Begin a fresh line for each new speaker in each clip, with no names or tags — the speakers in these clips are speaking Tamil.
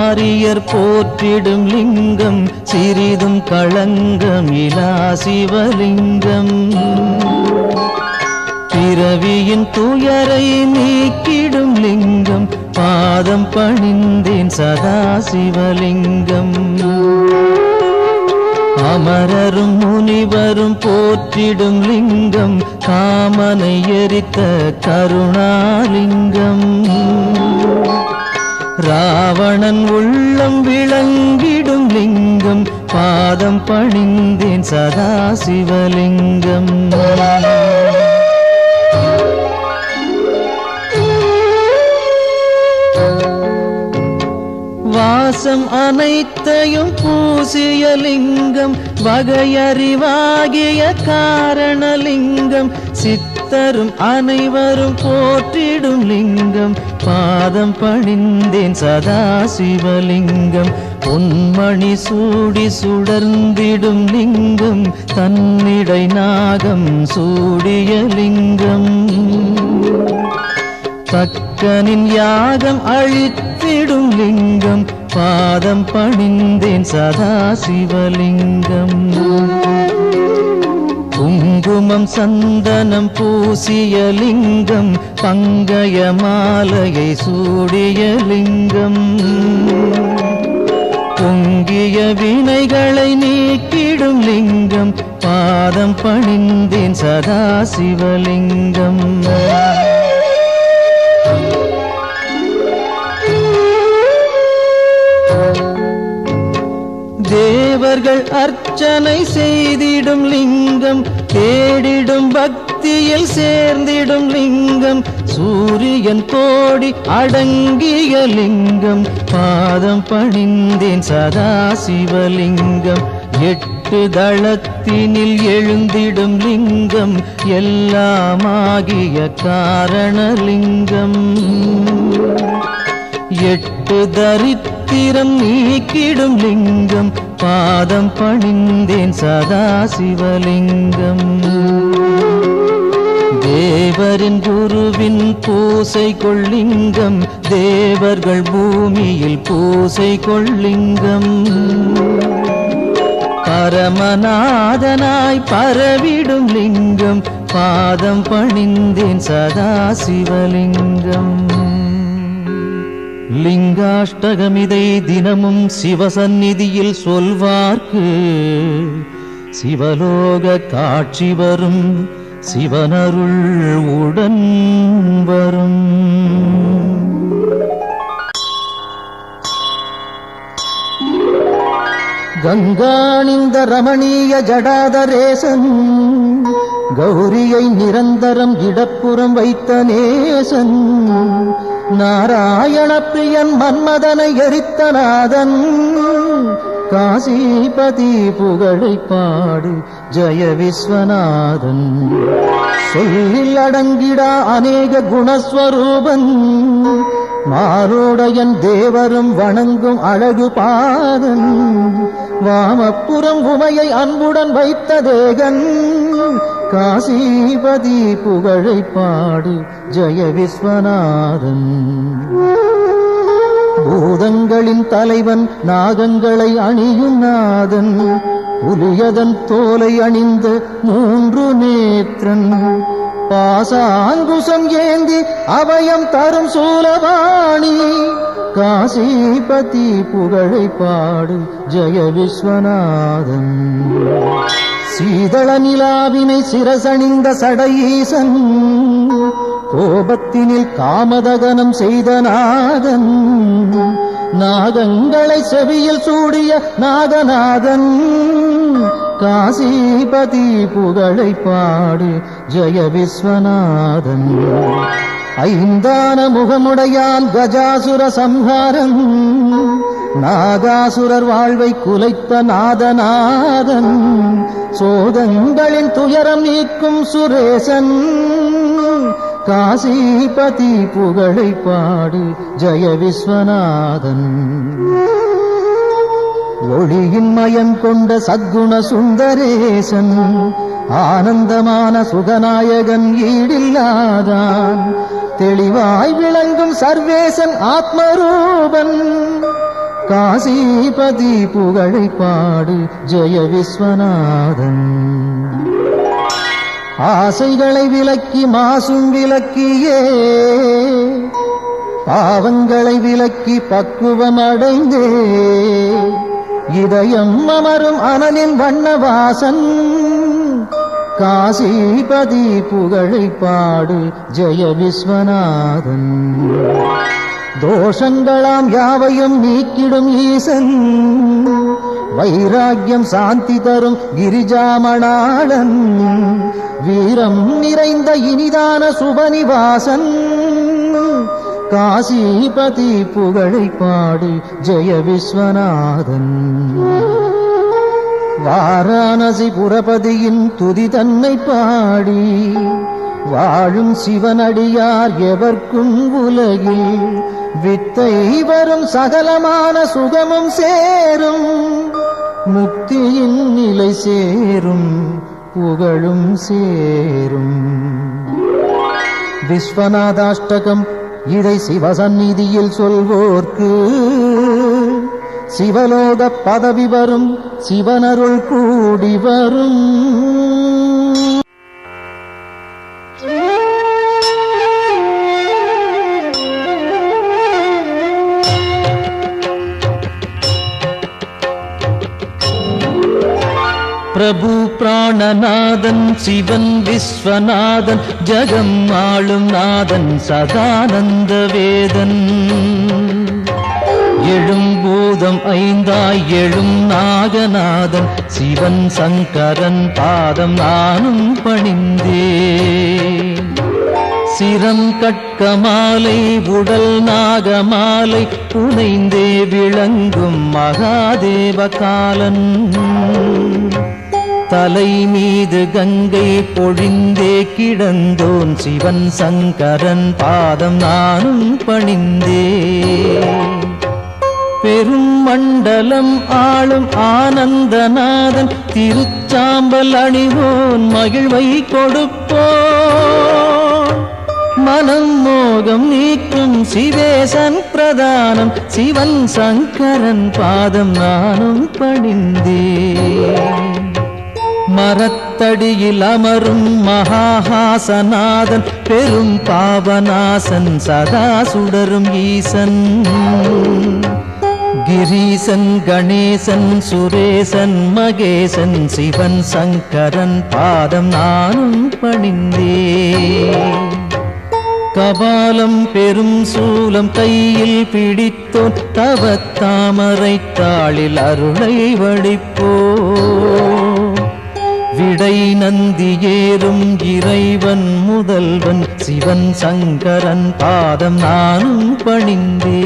ஆரியர் போற்றிடும் லிங்கம் சிறிதும் களங்கம் இலா சிவலிங்கம். பிறவியின் துயரை நீக்கிடும் லிங்கம் பாதம் பணிந்தேன் சதா சிவலிங்கம். அமரரும் முனிவரும் போற்றிடும் லிங்கம் காமனை எரித்த கருணாலிங்கம். ராவணன் உள்ளம் விளங்கிடும் லிங்கம் பாதம் பணிந்தேன் சதா சிவலிங்கம். வாசம் அனைத்தையும் பூசிய லிங்கம் வகையறிவாகிய காரணலிங்கம். சித்தரும் அனைவரும் போற்றிடும் லிங்கம் பாதம் பணிந்தேன் சதா சிவலிங்கம். பொன்மணி சூடி சுடர்ந்திடும் லிங்கம் தன்னிடை நாகம் சூடிய லிங்கம். தக்கனின் யாகம் அழித்திடும் லிங்கம் பாதம் பணிந்தேன் சதா சிவலிங்கம். குங்குமம் சந்தனம் பூசிய லிங்கம் பங்கய மாலையை சூடிய லிங்கம். பொங்கிய வினைகளை நீக்கிடும் லிங்கம் பாதம் பணிந்தேன் சதா சிவலிங்கம். தேவர்கள் அர்ச்சனை செய்திடும் லிங்கம் தேடிடும் பக்தியில் சேர்ந்திடும் லிங்கம். சூரியன் கோடி அடங்கிய லிங்கம் பாதம் பணிந்தேன் சதா சிவலிங்கம். 8 தளத்தினில் எழுந்திடும் லிங்கம் எல்லாமாகிய காரணலிங்கம். 8 தரித்திரம் நீக்கிடும் லிங்கம் பாதம் பணிந்தேன் சதா சிவலிங்கம். தேவரின் குருவின் பூசை கொள்ளிங்கம் தேவர்கள் பூமியில் பூசை கொள்ளிங்கம். பரமநாதனாய் பரவிடும் லிங்கம் பாதம் பணிந்தேன் சதா சிவலிங்கம். லிங்காஷ்டகமிதை தினமும் சிவசந்நிதியில் சொல்வார்க்கு சிவலோக காட்சி வரும் சிவனருள் உடன் வரும். கங்காணிந்த ரமணீய ஜடாதரேசன் கௌரியை நிரந்தரம் இடப்புறம் வைத்த நேசன். நாராயண பிரியன் மன்மதனை எரித்த நாதன் காசிபதி புகழை பாடு ஜெய விஸ்வநாதன். சொல்லில் அடங்கிடா அநேக குணஸ்வரூபன் மாரோடையன் தேவரும் வணங்கும் அழகு பாதன். வாமப்புறம் உமையை அன்புடன் வைத்த தேகன் காசிபதி புகழை பாடு ஜெய விஸ்வநாதன். பூதங்களின் தலைவன் நாகங்களை அணியும் நாதன் புலியதன் தோலை அணிந்த 3 நேத்திரன். பாசாங்குசம் ஏந்தி அபயம் தரும் சூலவாணி காசிபதி புகழை பாடு ஜெய விஸ்வநாதன். சீதள நிலாவினை சிரசணிந்த சடையீசன் கோபத்தினில் காமதகனம் செய்த நாதன். நாகங்களை செவியில் சூடிய நாகநாதன் காசிபதி புகழை பாடு ஜெய விஸ்வநாதன். ஐந்தான முகமுடையான் கஜாசுர சம்ஹாரன் நாகாசுரர் வாழ்வை குலைத்த நாதநாதன். சோதங்களின் துயரம் நீக்கும் சுரேசன் காசிபதி புகழை பாடு ஜெய விஸ்வநாதன். ஒளியின் மயம் கொண்ட சத்குண சுந்தரேசன் ஆனந்தமான சுகநாயகன் ஈடில்லாதான். தெளிவாய் விளங்கும் சர்வேசன் ஆத்மரூபன் காசிபதி புகழை பாடு ஜெய விஸ்வநாதன். ஆசைகளை விலக்கி மாசும் விலக்கியே பாவங்களை விலக்கி பக்குவம் அடைந்தே இதயம் அமரும் அனலின் வண்ணவாசன். காசிபதி புகழை பாடு ஜெய விஸ்வநாதன். தோஷங்களாம் யாவையும் நீக்கிடும் ஈசன், வைராக்கியம் சாந்தி தரும் கிரிஜாமணாளன், வீரம் நிறைந்த இனிதான சுபநிவாசன். காசிபதி புகழை பாடு ஜெய விஸ்வநாதன். வாரணாசி புரபதியின் துதி தன்னை பாடி வாழும் சிவனடியார் எவர்க்கும் உலகில் வித்தை வரும் சகலமான சுகமும் சேரும், முக்தியின் நிலை சேரும், புகழும் சேரும். விஸ்வநாதாஷ்டகம் இதை சிவசந்நிதியில் சொல்வோர்க்கு சிவலோக பதவி வரும், சிவனருள் கூடி வரும். பிரபு பிராணநாதன் சிவன் விஸ்வநாதன், ஜகம் ஆளும் நாதன் சதானந்த வேதன். எழும் பூதம் ஐந்தாய் எழும் நாகநாதன், சிவன் சங்கரன் பாதம் நானும் பணிந்தேன். சிரம் கட்கமாலை உடல் நாகமாலை புனைந்தே விளங்கும் மகாதேவ காலன். தலை மீது கங்கை பொழிந்தே கிடந்தோன் சிவன் சங்கரன் பாதம் நானும் பணிந்தே. பெரும் மண்டலம் ஆளும் ஆனந்தநாதன், திருச்சாம்பல் அணிவோன் மகிழ்வை கொடுப்போன். மனம் மோகம் நீக்கும் சிவேசன் பிரதானம், சிவன் சங்கரன் பாதம் நானும் பணிந்தே. மரத்தடியில் அமரும் மகாஹாசநாதன், பெரும் பாவநாசன் சதா சுடரும் ஈசன். கிரீசன் கணேசன் சுரேசன் மகேசன், சிவன் சங்கரன் பாதம் நானும் பணிந்தே. கபாலம் பெரும் சூலம் கையில் பிடித்தோன், தவத்தாமரை தாளில் அருளை வடிப்போ. விடை நந்தி ஏறும் இறைவன் முதல்வன், சிவன் சங்கரன் பாதம் நானும் பணிந்தே.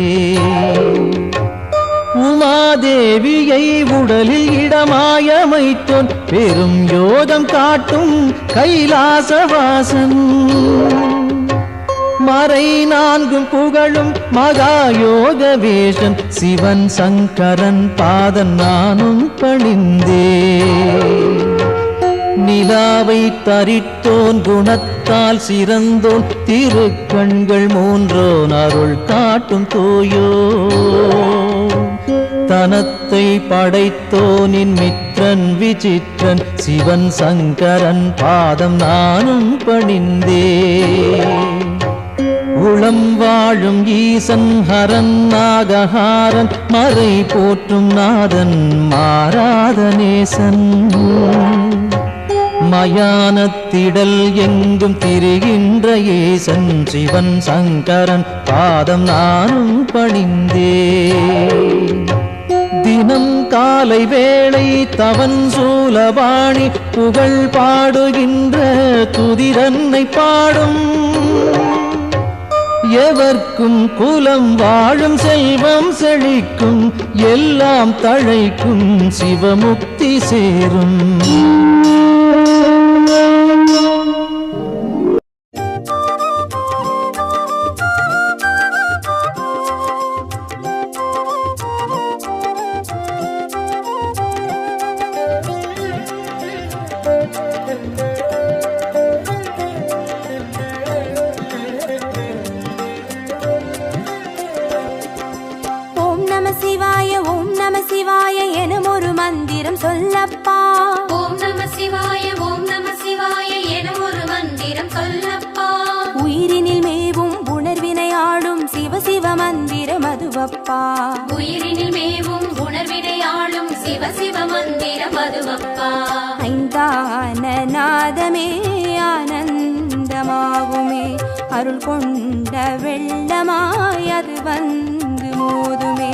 உமாதேவியை உடலில் இடமாயமைத்தோன், பெரும் யோகம் காட்டும் கைலாசவாசன். மறை நான்கும் புகழும் மகாயோக வேஷன், சிவன் சங்கரன் பாதம் நானும் பணிந்தே. நிலாவை தரித்தோன் குணத்தால் சிறந்தோன், திருக்கண்கள் மூன்றோன் அருள் காட்டும் தோயோ. தனத்தை படைத்தோனின் மித்ரன் விசித்திரன், சிவன் சங்கரன் பாதம் நானும் பணிந்தே. உளம் வாழும் ஈசன் ஹரன் நாகஹாரன், மறை போற்றும் நாதன் மாறாத நேசன். மயானத்திடல் எங்கும் திரிகின்ற ஈசன், சிவன் சங்கரன் பாதம் நானும் பணிந்தே. தினம் காலை வேளை தவன் சூலபாணி, புகழ் பாடுகின்ற துதிரன்னை பாடும். எவர்க்கும் குலம் வாழும் செல்வம் செழிக்கும், எல்லாம் தழைக்கும் சிவமுக்தி சேரும்.
ஓம் நம சிவாய மதுவப்பா.
உயிரினில் மேவும் உணர்வினையாளும் சிவ சிவ மந்திரம் மதுவப்பா.
ஐந்தான நாதமே ஆனந்தமாகுமே, அருள் கொண்ட வெள்ளமாய் அது வந்து மோதுமே.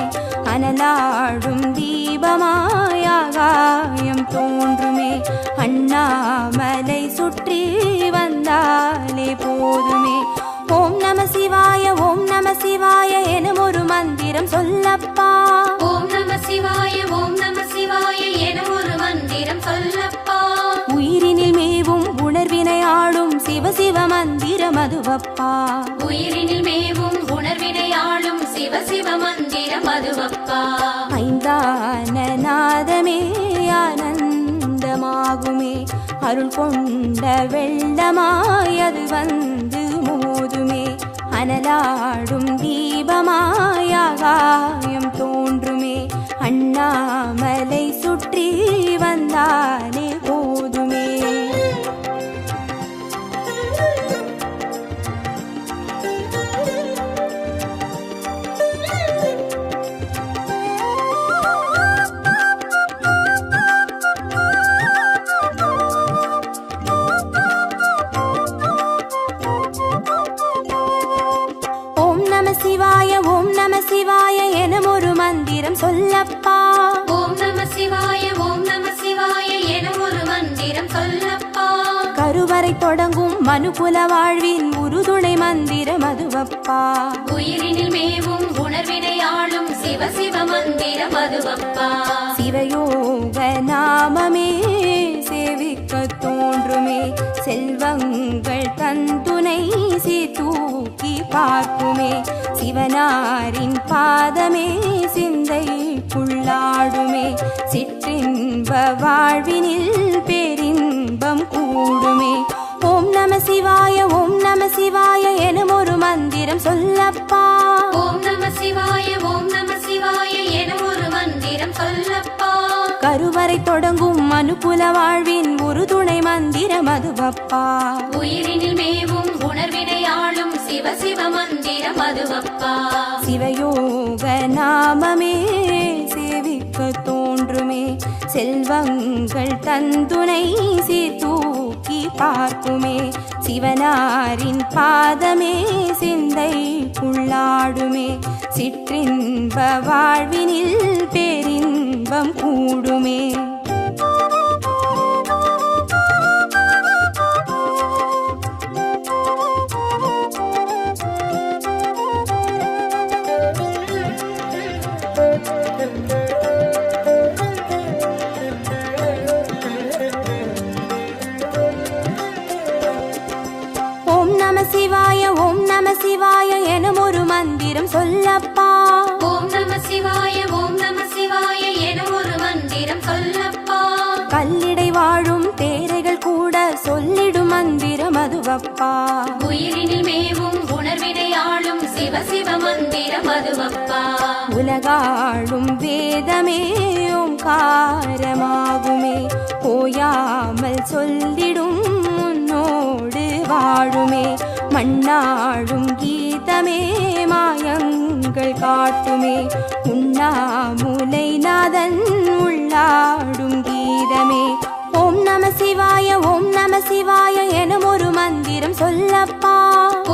அனலாடும் தீபமாய் ஆகாயம் தோன்றுமே, அண்ணாமலை சுற்றி வந்தாலே போதுமே. ஓம் நம சிவாய ஓம் நம சிவாய எனும் ஒரு மந்திரம் சொல்லப்பா.
ஓம் நம சிவாய ஓம் நம சிவாய எனும் ஒரு மந்திரம் சொல்லப்பா.
உயிரினில் மேவும் உணர்வினை ஆளும் சிவ சிவ மந்திர மதுவப்பா.
உயிரினில் மேவும் உணர்வினையாளும் சிவ சிவ மந்திரம் மதுவப்பா.
ஐந்தான நாதமே ஆனந்தமாகுமே, அருள் கொண்ட வெள்ளமாய் அது வந்து மோதுமே. அனலாடும் தீபமாய் ஆகாயம் தோன்றுமே, அண்ணாமலை சுற்றி வந்தாலே போதுமே. ஓம் நம சிவாய ஓம் நம சிவாய எனும் ஒரு மந்திரம் சொல்லப்பா.
ஓம் நம சிவாய ஓம் நம சிவாய எனும் ஒரு மந்திரம் சொல்லப்பா.
கருவறை தொடங்கும் மனுகுல வாழ்வின் உறுதுணை மந்திர மதுவப்பா.
உயிரினில் மேவும் உணர்வினையாளும் சிவ சிவ மந்திரம் மதுவப்பா.
சிவயோக நாமமே சேவிக்க தோன்றுமே, செல்வங்கள் தந்துணை தூக்கி பார்க்குமே. சிவனாரின் பாதமே சிந்தைக்குள்ளாடுமே, சிற்றின்ப வாழ்வினில் பேரின்பம் கூடுமே. ஓம் நம சிவாய ஓம் நம சிவாய எனும் ஒரு மந்திரம் சொல்லப்பா.
ஓம் நம சிவாய ஓம் நம சிவாய எனும் ஒரு மந்திரம் சொல்லப்பா.
கருவறை தொடங்கும் மனுகுல வாழ்வின் உறுதுணை மந்திர மதுவப்பா.
உயிரினில் மேவும் உணர்வினையாளும் சிவ சிவ மந்திரம் மதுவப்பா.
சிவயோக நாமமே சேவிக்க தோன்றுமே, செல்வங்கள் தந்துணை தூக்கி பார்க்குமே. சிவனாரின் பாதமே சிந்தைக்குள்ளாடுமே, சிற்றின்ப வாழ்வினில் பேரின்பம் கூடுமே. ஓம் நம சிவாய ஓம் நம சிவாய எனும் ஒரு மந்திரம் சொல்லப்பா.
ஓம் நம சிவாய ஓம் நம சிவாய எனும் ஒரு மந்திரம் சொல்லப்பா.
கல்லிடை வாழும் தேரைகள் கூட சொல்லிடும் மந்திர மதுவப்பா.
உயிரினில் மேவும் உணர்வினையாளும் சிவ சிவ மந்திரம் மதுவப்பா.
உலகாளும் வேதமே ஓங்காரமாகுமே, ஓயாமல் சொல்லிடும் உன்னோடு வாழுமே. மண்ணாடும் கீதமே மாயங்கள் காட்டுமே, உண்ணாமுலை நாதன் உள்ளாடும் கீதமே. ஓம் நம சிவாய ஓம் நம சிவாய எனும் ஒரு மந்திரம் சொல்லப்பா.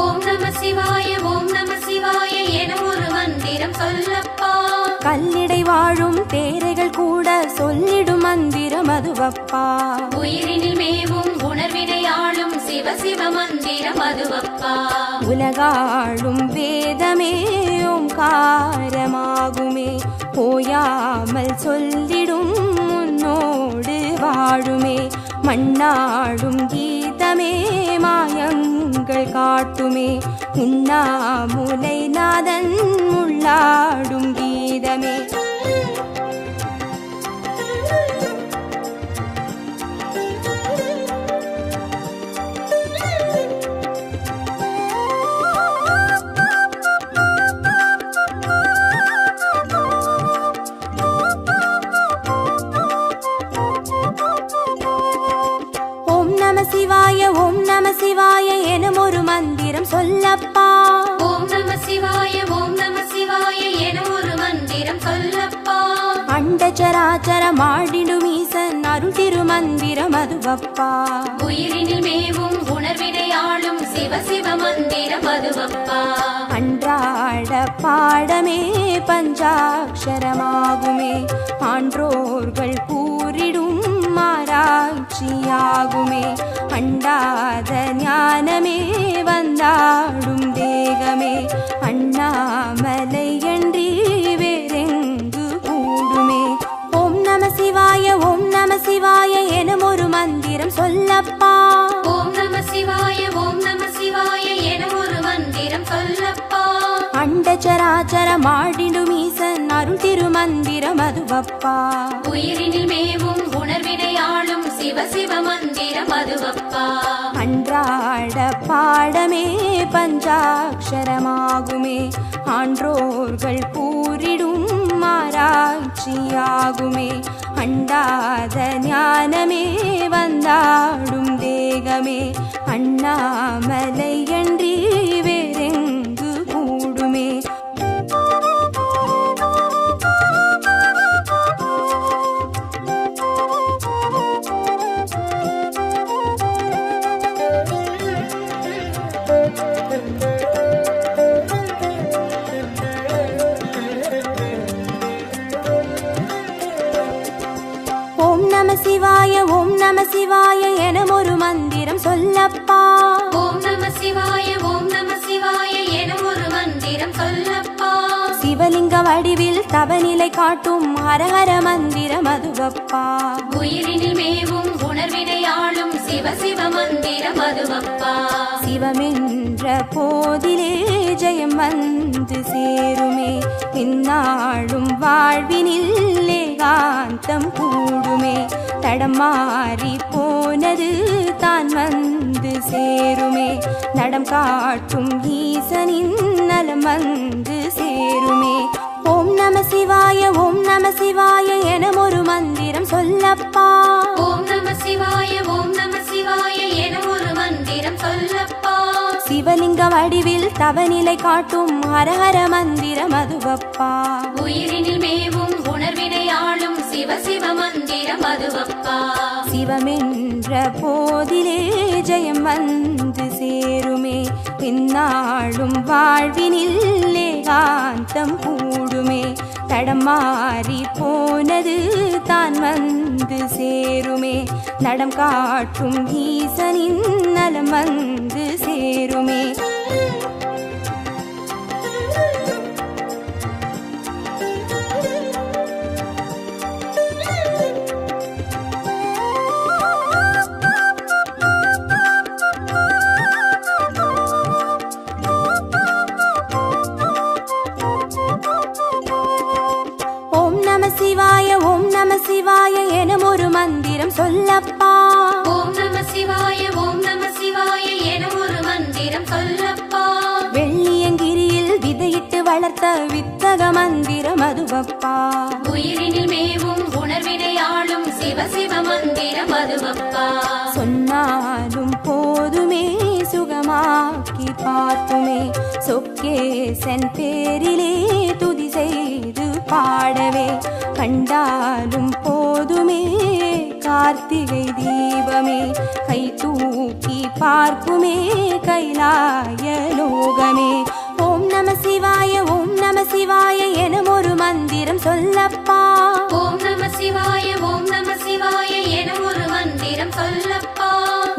ஓம் நம சிவாய ஓம் நம சிவாய எனும் ஒரு மந்திரம் சொல்லப்பா.
கல்லிடை வாழும் தேரைகள் கூட சொல்லிடும் மந்திர மதுவப்பா.
உயிரினில் மேவும் உணர்வினையாளும் சிவ சிவ மந்திரம் மதுவப்பா.
உலகாளும் வேதமே ஓங்காரமாகுமே, ஓயாமல் சொல்லிடும் உன்னோடு வாழுமே. மண்ணாடும் கீதமே மாயங்கள் காட்டுமே, உண்ணாமுலை நாதன் உள்ளாடும் கீதமே. சிவாய ஓம் நம சிவாய எனும் ஒரு மந்திரம் சொல்லப்பா.
ஓம் நம சிவாய ஓம் நம சிவாய எனும்
அண்டச்சராச்சரமாடிடும் ஈசன் அருள் திருமந்திரம் அதுவப்பா.
உயிரினில் மேவும் உணர்வினையாளும் சிவ சிவ மந்திரம் அதுவப்பா.
அன்றாட பாடமே பஞ்சாட்சரமாகுமே, ஆன்றோர்கள் கூறிடும் ஆராய்ச்சியாகுமே. அண்டாத ஞானமே வந்தாடும் தேகமே, அண்ணாமலை அன்றி வேறெங்கு கூடுமே. ஓம் நம சிவாய ஓம் நம சிவாய எனும் ஒரு மந்திரம் சொல்லப்பா.
ஓம் நம சிவாய ஓம் நம சிவாய எனும் ஒரு மந்திரம் சொல்லப்பா.
அண்டச்சராச்சரமாடிடும் ஈசன் அருள் திருமந்திரம் அதுவப்பா.
உயிரினில் மேவும் உணர்வினையாளும் சிவ சிவ மந்திரம் அதுவப்பா.
அன்றாட பாடமே பஞ்சாட்சரமாகுமே, ஆன்றோர்கள் கூறிடும் ஆராய்ச்சியாகுமே. அண்டாத ஞானமே வந்தாடும் தேகமே, அண்ணாமலை அன்றி வேறெங்கு கூடுமே. ஓம் நம சிவாய ஓம் நம சிவாய எனும் ஒரு மந்திரம் சொல்லப்பா.
ஓம் நம சிவாய ஓம் நம சிவாய எனும் ஒரு மந்திரம் சொல்லப்பா.
சிவலிங்க வடிவில் தவநிலை காட்டும் ஹரஹர மந்திரம் அதுவப்பா.
உயிரினில் மேவும் உணர்வினையாளும் சிவ சிவ மந்திரம் அதுவப்பா.
சிவமென்ற போதிலே ஜெயம் வந்து சேருமே, இந்நாளும் வாழ்வினில் ஏகாந்தம் கூடுமே. தடம் மாறி போனது தான் வந்து சேருமே, நடம் காட்டும் ஈசனின் நலம் வந்து சேருமே. ஓம் நம சிவாய ஓம் நம சிவாய எனும் ஒரு மந்திரம் சொல்லப்பா.
ஓம் நம சிவாய ஓம் நம சிவாய எனும் ஒரு மந்திரம் சொல்லப்பா.
சிவலிங்க வடிவில் தவநிலை காட்டும் ஹரஹர மந்திரம் அதுவப்பா.
உயிரினில் மேவும் உணர்வினையாளும் சிவ சிவ மந்திரம் அதுவப்பா.
சிவமென்ற போதிலே ஜெயம் வந்து சேருமே, இந்நாளும் வாழ்வினில் ஏகாந்தம் கூடுமே. தடம் மாறி போனது தான் வந்து சேருமே, நடம் காட்டும் ஈசனின் நலம் வந்து சேருமே. ஓம் நம சிவாய ஓம் நம சிவாய எனும் ஒரு மந்திரம் சொல்லப்பா.
ஓம் நம சிவாய ஓம் நம சிவாய எனும் ஒரு மந்திரம் சொல்லப்பா.
வெள்ளியங்கிரியில் விதையிட்டு வளர்த்த வித்தக மந்திரம் அதுவப்பா.
உயிரினில் மேவும் உணர்வினையாளும் சிவ சிவ மந்திரம் அதுவப்பா.
சொன்னாலும் போதுமே சுகமாக்கி பார்க்குமே, சொக்கேசன் பேரிலே துதி செய்து பாடவே. கண்டாலும் போதுமே கார்த்திகை தீபமே, கை தூக்கி பார்க்குமே கைலாய லோகமே. ஓம் நம சிவாய ஓம் நம சிவாய எனும் ஒரு மந்திரம் சொல்லப்பா.
ஓம் நம சிவாய ஓம் நம சிவாய எனும் ஒரு மந்திரம் சொல்லப்பா.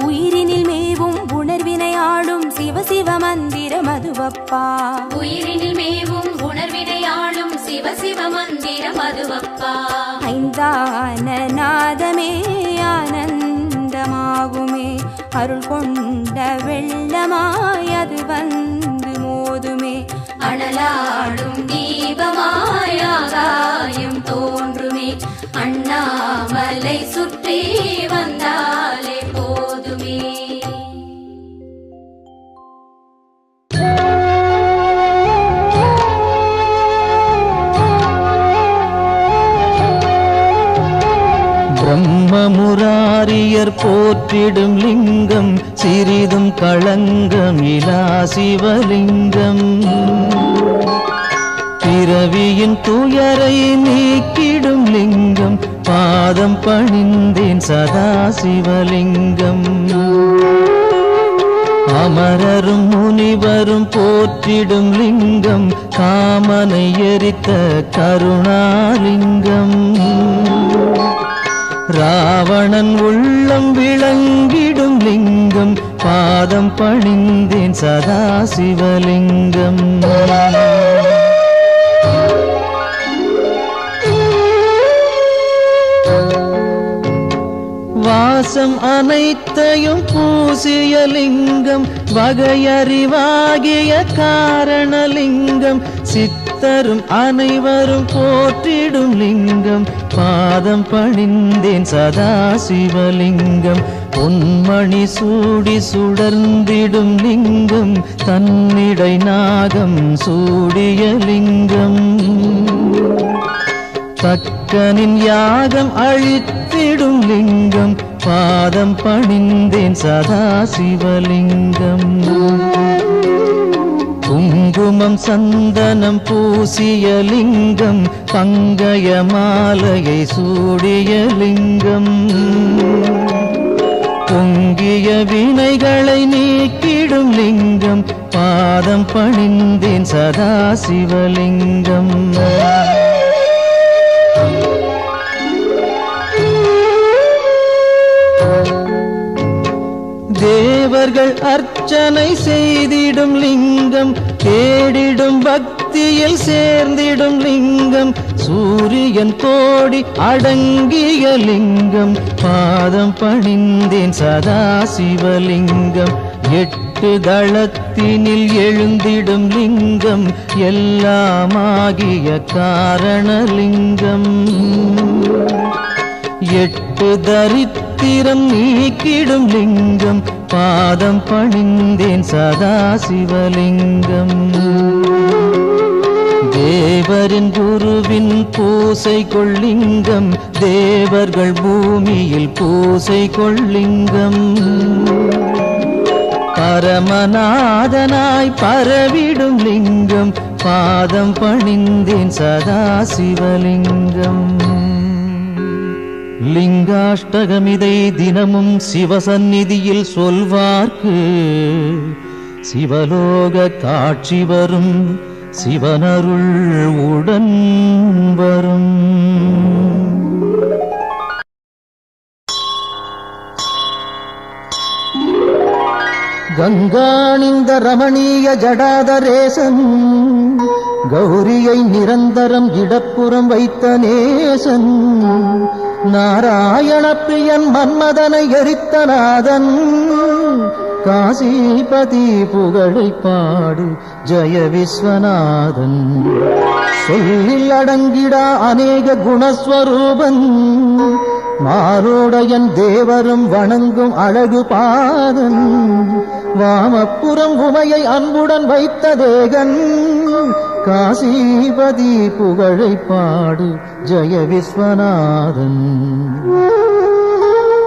உயிரினில் மேவும் உணர்வினையாளும் சிவ சிவ மந்திரம் அதுவப்பா.
உயிரினில் மேவும் உணர்வினையாளும் சிவ சிவ மந்திரம் அதுவப்பா.
ஐந்தான நாதமே ஆனந்தமாகுமே, அருள் கொண்ட வெள்ளமாய் அது வந்து மோதுமே.
அனலாடும் தீபமாய் ஆகாயம் தோன்றுமே, அண்ணாமலை சுற்றி வந்தாலே போதுமே.
பிரம்மமுராரியர் போற்றிடும் லிங்கம், சிறிதும் களங்கம் இலா சிவலிங்கம். பிறவியின் துயரை நீக்கிடும் லிங்கம் பாதம் பணிந்தேன் சதா சிவலிங்கம் அமரரும் முனிவரும் போற்றிடும் லிங்கம் காமனை எரித்த கருணாலிங்கம் ராவணன் உள்ளம் விளங்கிடும் லிங்கம் பாதம் பணிந்தேன் சதா சிவலிங்கம் வாசம் அனைத்தையும் பூசிய லிங்கம் வகையறிவாகிய காரணலிங்கம் சித்தரும் அனைவரும் போற்றிடும் லிங்கம் பாதம் பணிந்தேன் சதா சிவலிங்கம் பொன்மணி சூடி சுடர்ந்திடும் லிங்கம் தன்னிடை நாகம் சூடிய லிங்கம் தக்கனின் யாகம் அழித்திடும் லிங்கம் பாதம் பணிந்தேன் சதா சிவலிங்கம் குங்குமம் சந்தனம் பூசிய லிங்கம் பங்கய மாலையை சூடிய லிங்கம் பொங்கிய வினைகளை நீக்கிடும் லிங்கம் பாதம் பணிந்தேன் சதா சிவலிங்கம் தேவர்கள் அர்ச்சனை செய்திடும் லிங்கம் தேடிடும் பக்தியில் சேர்ந்திடும் லிங்கம் சூரியன் கோடி அடங்கிய லிங்கம் பாதம் பணிந்தேன் சதா சிவலிங்கம் எட்டு தளத்தினில் எழுந்திடும் லிங்கம் எல்லாமாகிய காரணலிங்கம் எட்டு தரித்திரம் நீக்கிடும் லிங்கம் பாதம் பணிந்தேன் சதா சிவலிங்கம் தேவரின் குருவின் பூசை கொள்ளிங்கம் தேவர்கள் பூமியில் பூசை கொள்ளிங்கம் பரமநாதனாய் பரவிடும் லிங்கம் பாதம் பணிந்தேன் சதா சிவலிங்கம் லிங்காஷ்டகமிதை தினமும் சிவசந்நிதியில் சொல்வார்க்கு சிவலோக காட்சி வரும் சிவனருள் உடன் வரும் கங்காணிந்த ரமணீய ஜடாதரேசன் கௌரியை நிரந்தரம் இடப்புறம் வைத்த நேசன் நாராயண பிரியன் மன்மதனை எரித்த நாதன் காசிபதி புகழை பாடு ஜெய விஸ்வநாதன் சொல்லில் அடங்கிடா அநேக குணஸ்வரூபன் மாரோடையன் தேவரும் வணங்கும் அழகு பாதன் வாமப்புறம் உமையை அன்புடன் வைத்த தேகன் காசிபதி புகழை பாடு ஜெய விஸ்வநாதன்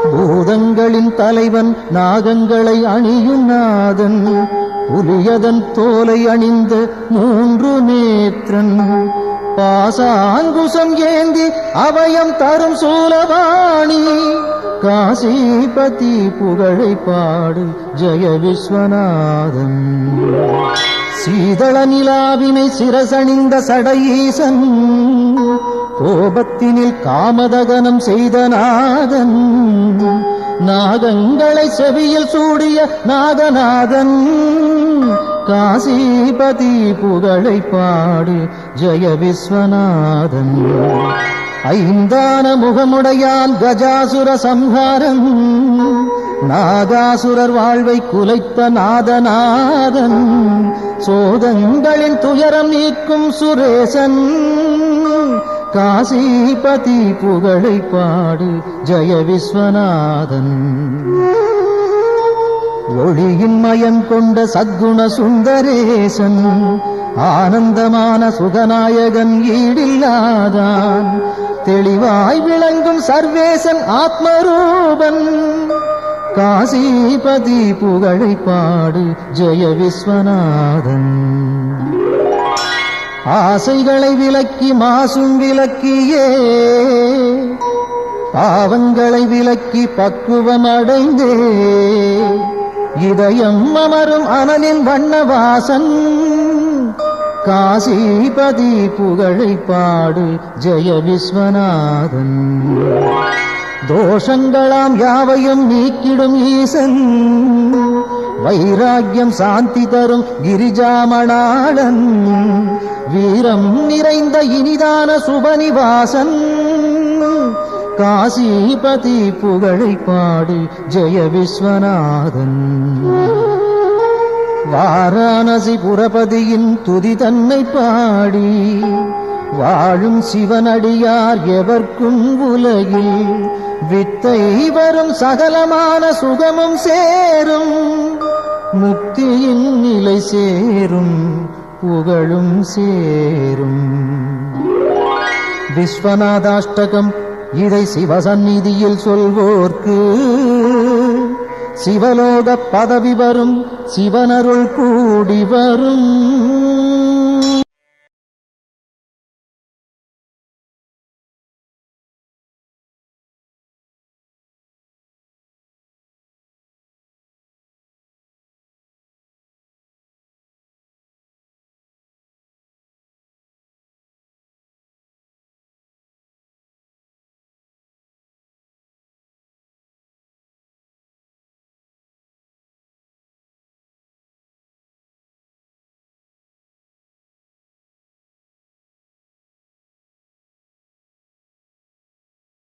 பூதங்களின் தலைவன் நாகங்களை அணியும் நாதன் புலியதன் தோலை அணிந்த மூன்று நேத்திரன் பாசாங்குசம் ஏந்தி அபயம் தரும் சூலவாணி காசிபதி புகழை பாடு ஜெய விஸ்வநாதன் சீதள நிலாவினை சிரசணிந்த சடையீசன் கோபத்தினில் காமதகனம் செய்த நாதன் நாகங்களை செவியில் சூடிய நாகநாதன் காசிபதி புகழை பாடு ஜெய விஸ்வநாதன் ஐந்தான முகமுடையான் கஜாசுர சம்ஹாரம் நாகாசுரர் வாழ்வை குலைத்த நாதநாதன் சோதங்களின் துயரம் நீக்கும் சுரேசன் காசிபதி புகழை பாடு ஜெய விஸ்வநாதன் ஒளியின் மயம் கொண்ட சத்குண சுந்தரேசன் ஆனந்தமான சுகநாயகன் ஈடில்லாதான் தெளிவாய் விளங்கும் சர்வேசன் ஆத்மரூபன் காசிபதி புகழை பாடு ஜெய விஸ்வநாதன் ஆசைகளை விலக்கி மாசும் விலக்கியே பாவங்களை விலக்கி பக்குவம் அடைந்தே இதயம் அமரும் அனலின் வண்ணவாசன் காசிபதி புகழை பாடு ஜெய விஸ்வநாதன். தோஷங்களாம் யாவையும் நீக்கிடும் ஈசன் வைராக்கியம் சாந்தி தரும் கிரிஜாமணாளன் வீரம் நிறைந்த இனிதான சுபநிவாசன் காசிபதி புகழை பாடு ஜெய விஸ்வநாதன். வாரணாசி புரபதியின் துதி தன்னை பாடி வாழும் சிவனடியார் எவர்க்கும் உலகில் வித்தை வரும் சகலமான சுகமும் சேரும் முக்தியின் நிலை சேரும் புகழும் சேரும். விஸ்வநாதாஷ்டகம் இதை சிவசந்நிதியில் சொல்வோர்க்கு சிவலோக பதவி வரும் சிவனருள் கூடி வரும்.